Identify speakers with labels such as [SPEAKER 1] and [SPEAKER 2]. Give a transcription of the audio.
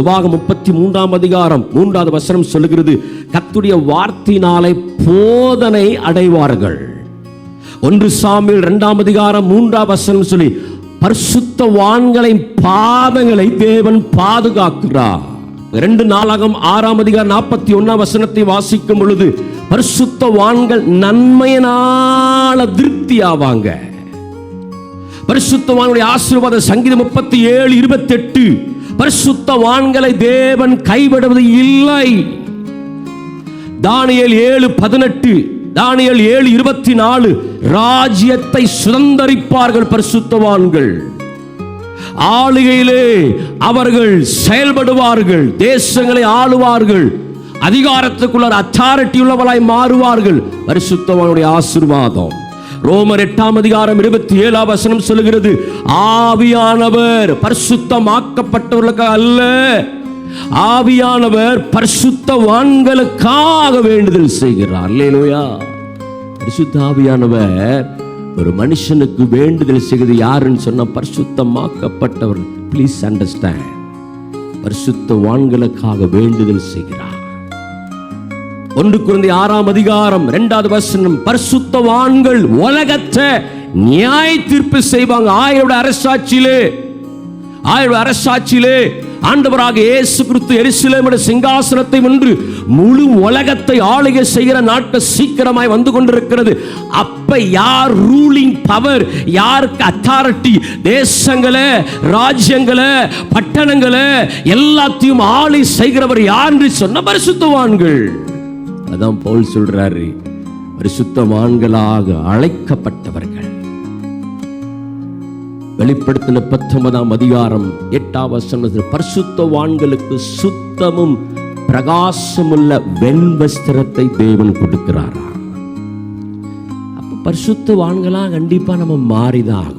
[SPEAKER 1] உபாகம் 33ஆம் அதிகாரம் 3வது வசனம் சொல்லுகிறது, கர்த்தருடைய வார்த்தையினாலே போதனை அடைவார்கள். 1 சாமுவேல் 2ஆம் அதிகாரம் 3ஆம் வசனம் சொல்லி, பரிசுத்தவான்களின் பாதங்களை தேவன் பாதுகாக்கிறார். 2 நாளாகமம் 6ஆம் அதிகாரம் 41ஆம் வசனத்தை வாசிக்கும் பொழுது, பரிசுத்தவான்கள் நன்மையினால திருப்தி ஆவாங்க. பரிசுத்தவான்களுடைய ஆசீர்வாதம் சங்கீதம் 37:28, பரிசுத்தவான்களை தேவன் கைவிடுவது இல்லை. தானியேல் 7:18, தானியேல் 7:24, ராஜ்யத்தை சுதந்தரிப்பார்கள் பரிசுத்தவான்கள். ஆளுகையிலே அவர்கள் செயல்படுவார்கள், தேசங்களை ஆளுவார்கள், அதிகாரத்துக்குள்ள அத்தாரிட்டி உள்ளவர்களாய் மாறுவார்கள். பரிசுத்தவானுடைய ஆசீர்வாதம். ரோமர் 8ஆம் அதிகாரம் 27ஆம் வசனம் சொல்லுகிறது, ஆவியானவர் பரிசுத்தமாக்கப்பட்டவர்களுக்கு அல்ல, ஆவியானவர் பரிசுத்தவான்களுக்காக வேண்டுதல் செய்கிறார். அல்லேலூயா. பரிசுத்த ஆவியானவர் ஒரு மனுஷனுக்கு வேண்டுதல் செய்கிறது யாருன்னு சொன்னா, பரிசுத்தமாக்கப்பட்டவர். ப்ளீஸ் அண்டர்ஸ்டாண்ட், பரிசுத்தவான்களுக்காக வேண்டுதல் செய்கிறார். 1 கொரிந்தியர் 6ஆம் அதிகாரம் 2வது வசனம், பரிசுத்தவான்கள் உலகத்தை நியாய தீர்ப்பு செய்வாங்க. ஆயிரம் அரசாட்சியிலே ஆண்டவராக இயேசு கிறிஸ்து எருசலேமின் சிங்காசனத்தை வென்று முழு உலகத்தை ஆளுகை செய்கிற நாட்கள் சீக்கிரமாய் வந்து கொண்டிருக்கிறது. அப்ப யார் ரூலிங் பவர், யாருக்கு அத்தாரிட்டி, தேசங்களை, ராஜ்யங்களை, பட்டணங்களை எல்லாத்தையும் ஆளை செய்கிறவர் யார் என்று சொன்ன பரிசுத்தவான்கள். அதான் பவுல் சொல்றாரு, பரிசுத்தவான்களாக அழைக்கப்பட்டவர்கள். வெளிப்படுத்தின 19ஆம் அதிகாரம் 8ஆம் வசனத்தில், பரிசுத்தவான்களுக்கு சுத்தமும் பிரகாசமுள்ள வெண்வஸ்திரத்தை தேவன் கொடுக்கிறாரா. அப்ப பரிசுத்தவான்களா கண்டிப்பா நம்ம மாறிதான்.